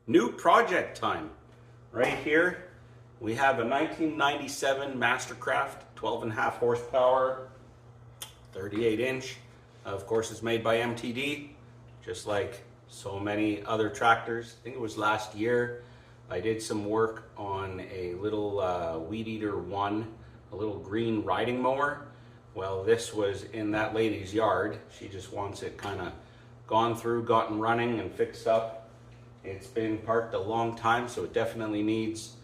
New project time. Right here, we have a 1997 Mastercraft, 12.5 horsepower, 38 inch. Of course, it's made by MTD, just like so many other tractors. I think it was last year, I did some work on a little Weedeater One, a little green riding mower. Well, this was in that lady's yard. She just wants it kind of gone through, gotten running and fixed up. It's been parked a long time, so it definitely needs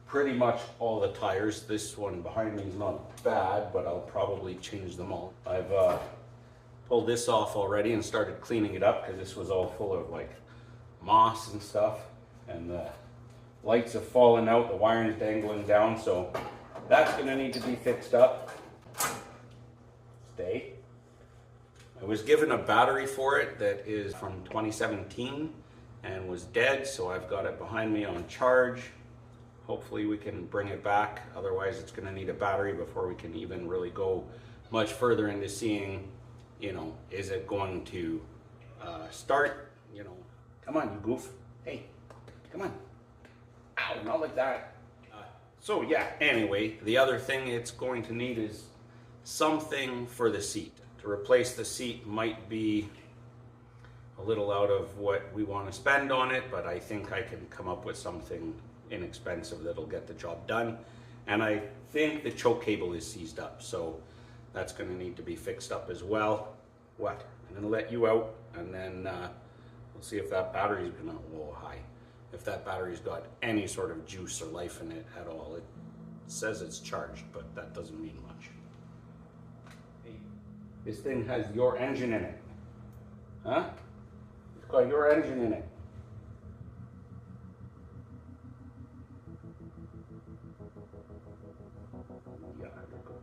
pretty much all the tires. This one behind me is not bad, but I'll probably change them all. I've pulled this off already and started cleaning it up because this was all full of like moss and stuff, and the lights have fallen out, the wiring's dangling down, so that's gonna need to be fixed up. Stay. I was given a battery for it that is from 2017 and was dead, so I've got it behind me on charge. Hopefully we can bring it back, otherwise it's going to need a battery before we can even really go much further into seeing, you know, is it going to start, you know. Come on, you goof. Hey, come on. Ow, not like that. So yeah, anyway, the other thing it's going to need is something for the seat. To replace the seat might be a little out of what we want to spend on it, but I think I can come up with something inexpensive that'll get the job done. And I think the choke cable is seized up, so that's going to need to be fixed up as well. What? I'm going to let you out, and then we'll see if that battery's going to, whoa, hi. If that battery's got any sort of juice or life in it at all. It says it's charged, but that doesn't mean much. Hey, this thing has your engine in it. Huh? It's got your engine in it. Yeah, good boy.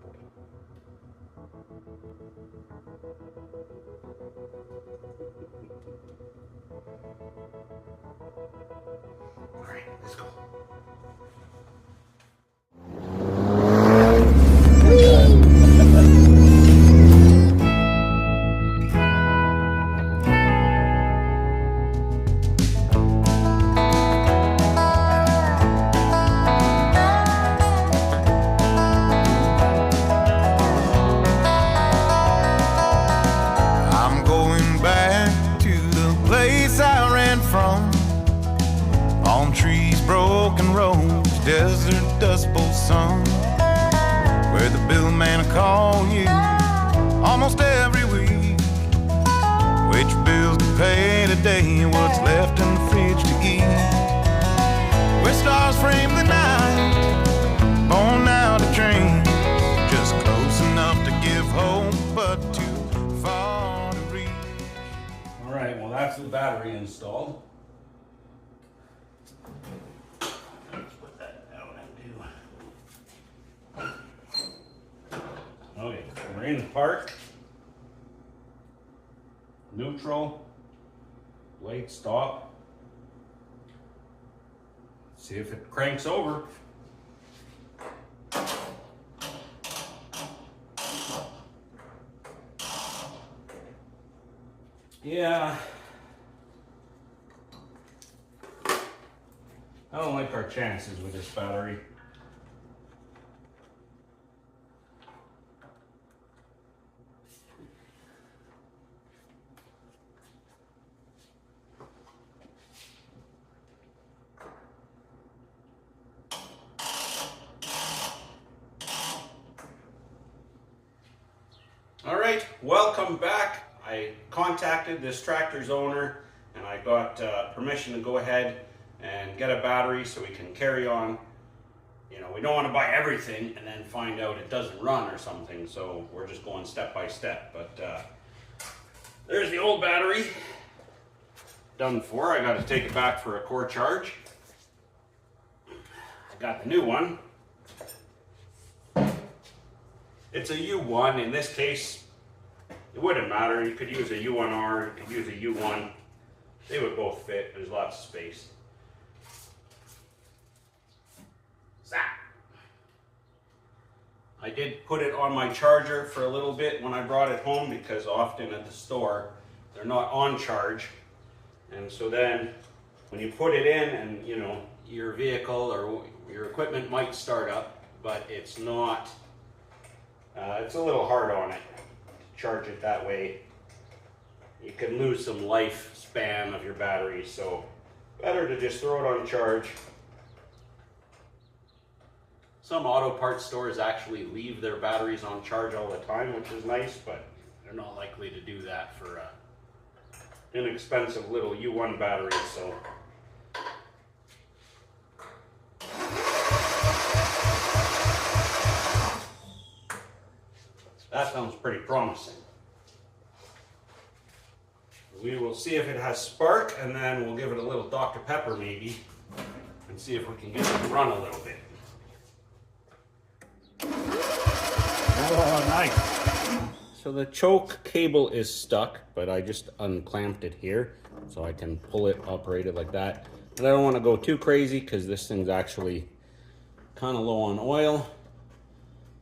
All right, let's go. Palm trees, broken roads, desert dust bowl sun, where the bill man will call you almost every week. Which bills to pay today, what's left in the fridge to eat. Where stars frame the night, born out of dreams, just close enough to give hope, but too far to reach. All right, well that's the battery installed. Okay, we're in park, neutral, blade stop. Let's see if it cranks over. Yeah, I don't like our chances with this battery. All right, welcome back. I contacted this tractor's owner and I got permission to go ahead and get a battery so we can carry on. You know, we don't want to buy everything and then find out it doesn't run or something, so we're just going step by step. But there's the old battery, done for. I got to take it back for a core charge. I got the new one. It's a U1. In this case, it wouldn't matter. You could use a U1R, you could use a U1. They would both fit. There's lots of space. Zap. I did put it on my charger for a little bit when I brought it home, because often at the store they're not on charge. And so then when you put it in, and you know, your vehicle or your equipment might start up, but it's not, it's a little hard on it to charge it that way. You can lose some lifespan of your battery, so better to just throw it on charge. Some auto parts stores actually leave their batteries on charge all the time, which is nice, but they're not likely to do that for a inexpensive little U1 battery, so. That sounds pretty promising. We will see if it has spark, and then we'll give it a little Dr. Pepper maybe, and see if we can get it to run a little bit. Oh, nice. So the choke cable is stuck, but I just unclamped it here so I can pull it, operate it like that. But I don't want to go too crazy because this thing's actually kind of low on oil.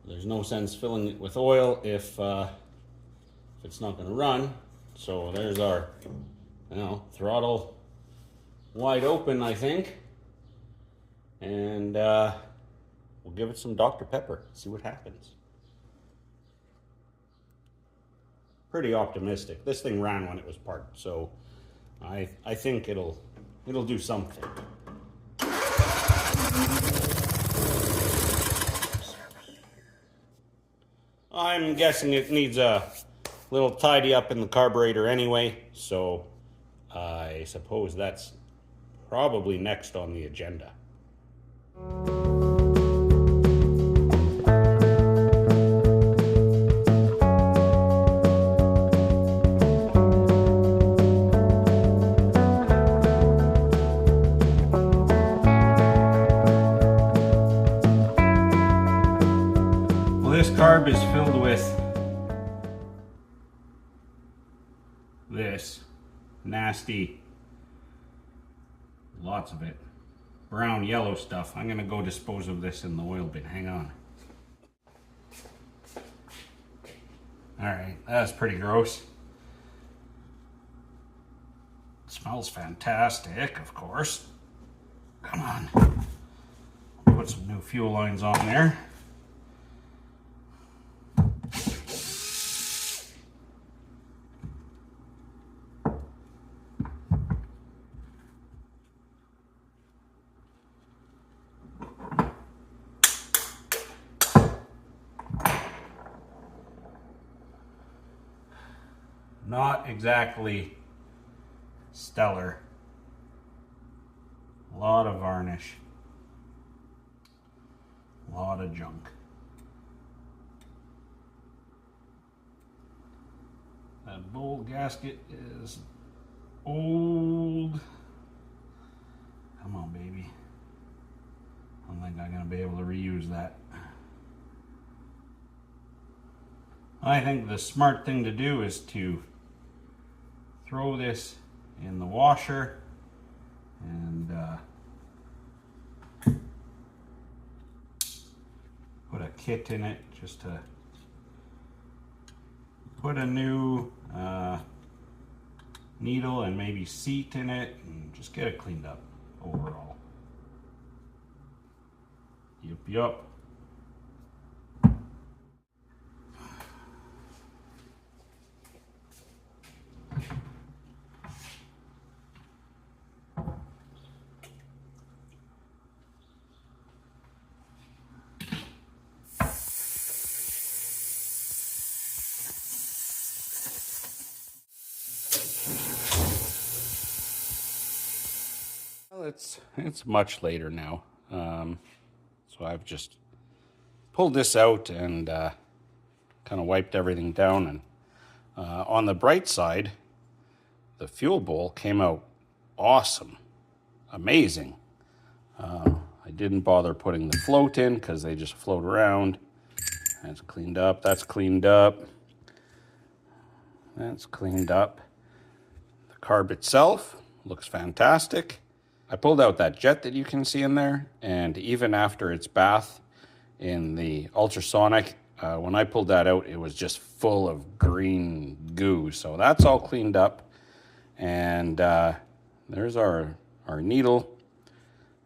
There's no sense filling it with oil if it's not going to run. So there's our, you know, throttle wide open, I think. And we'll give it some Dr. Pepper, see what happens. Pretty optimistic. This thing ran when it was parked, so I think it'll do something. I'm guessing it needs a little tidy up in the carburetor anyway, so I suppose that's probably next on the agenda. This carb is filled with this nasty, lots of it, brown yellow stuff. I'm gonna go dispose of this in the oil bin. Hang on. All right, that's pretty gross. It smells fantastic, of course. Come on. Put some new fuel lines on there. Not exactly stellar. A lot of varnish. A lot of junk. That bowl gasket is old. Come on, baby. I don't think I'm gonna be able to reuse that. I think the smart thing to do is to throw this in the washer and put a kit in it just to put a new needle and maybe seat in it and just get it cleaned up overall. Yup. Well, it's much later now, so I've just pulled this out and kind of wiped everything down. And on the bright side, the fuel bowl came out awesome, amazing. I didn't bother putting the float in because they just float around. That's cleaned up. That's cleaned up. That's cleaned up. The carb itself looks fantastic. I pulled out that jet that you can see in there, and even after its bath in the ultrasonic, when I pulled that out, it was just full of green goo. So that's all cleaned up. And there's our our needle.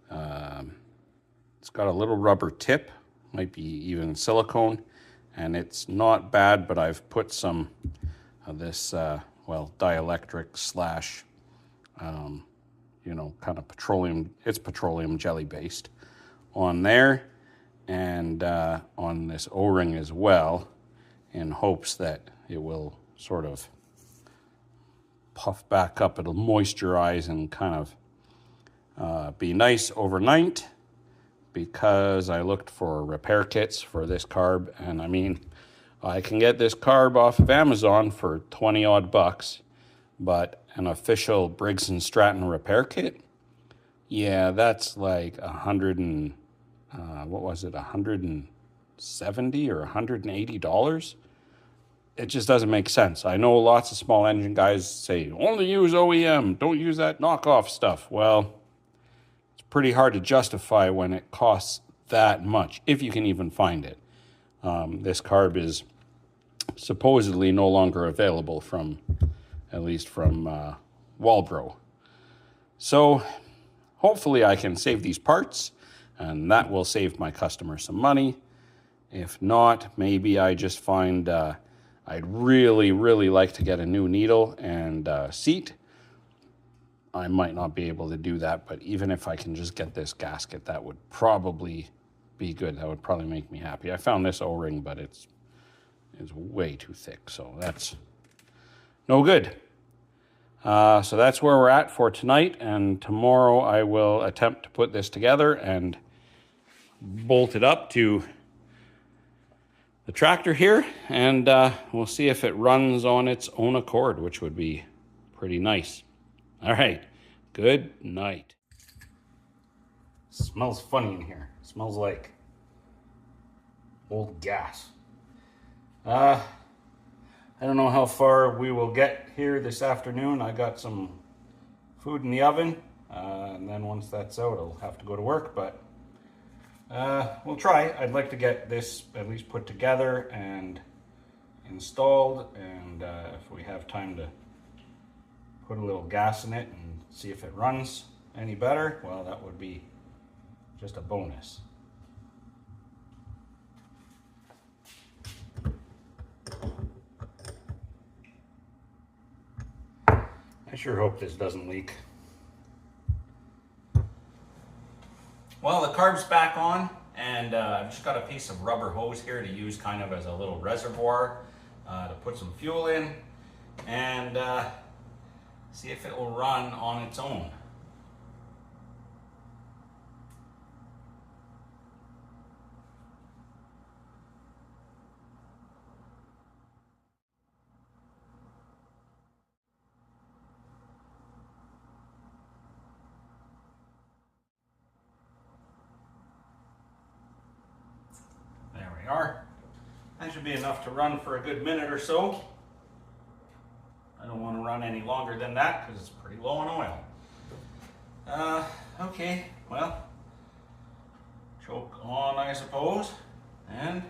It's got a little rubber tip, might be even silicone, and it's not bad, but I've put some of this, dielectric slash, kind of petroleum, it's petroleum jelly based on there, and on this O-ring as well, in hopes that it will sort of puff back up. It'll moisturize and kind of be nice overnight, because I looked for repair kits for this carb, and I mean, I can get this carb off of Amazon for 20 odd bucks, but an official Briggs Stratton repair kit, yeah, that's like $170 or $180. It just doesn't make sense. I know lots of small engine guys say, only use OEM, don't use that knockoff stuff. Well, it's pretty hard to justify when it costs that much, if you can even find it. This carb is supposedly no longer available at least from Walbro. So hopefully I can save these parts, and that will save my customer some money. If not, maybe I just find I'd really, really like to get a new needle and seat. I might not be able to do that, but even if I can just get this gasket, that would probably be good. That would probably make me happy. I found this O-ring, but it's way too thick, so that's no good. So that's where we're at for tonight, and tomorrow I will attempt to put this together and bolt it up to the tractor here, and we'll see if it runs on its own accord, which would be pretty nice. All right, good night. Smells funny in here. Smells like old gas. I don't know how far we will get here this afternoon. I got some food in the oven, and then once that's out, I'll have to go to work, but we'll try. I'd like to get this at least put together and installed, and if we have time to put a little gas in it and see if it runs any better, well, that would be just a bonus. I sure hope this doesn't leak. Well, the carb's back on, and I've just got a piece of rubber hose here to use kind of as a little reservoir to put some fuel in, and see if it will run on its own. There we are. That should be enough to run for a good minute or so. I don't want to run any longer than that because it's pretty low on oil. Okay, well, choke on, I suppose, and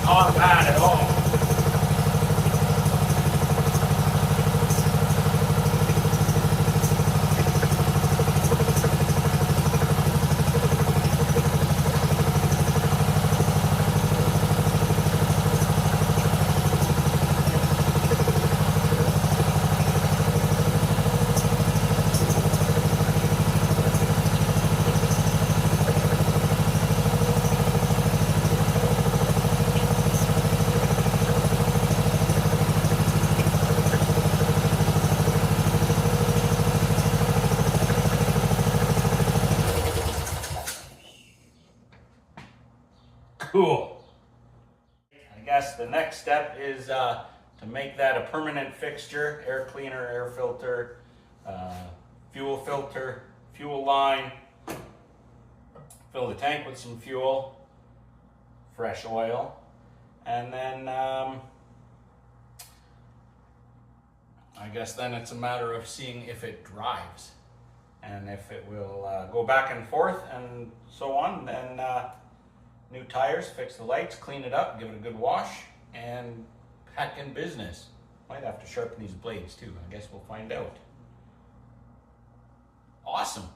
not bad at all. Cool. I guess the next step is to make that a permanent fixture. Air cleaner, air filter, fuel filter, fuel line. Fill the tank with some fuel, fresh oil, and then I guess then it's a matter of seeing if it drives and if it will go back and forth and so on. Then new tires, fix the lights, clean it up, give it a good wash, and back in business. Might have to sharpen these blades too. I guess we'll find out. Awesome.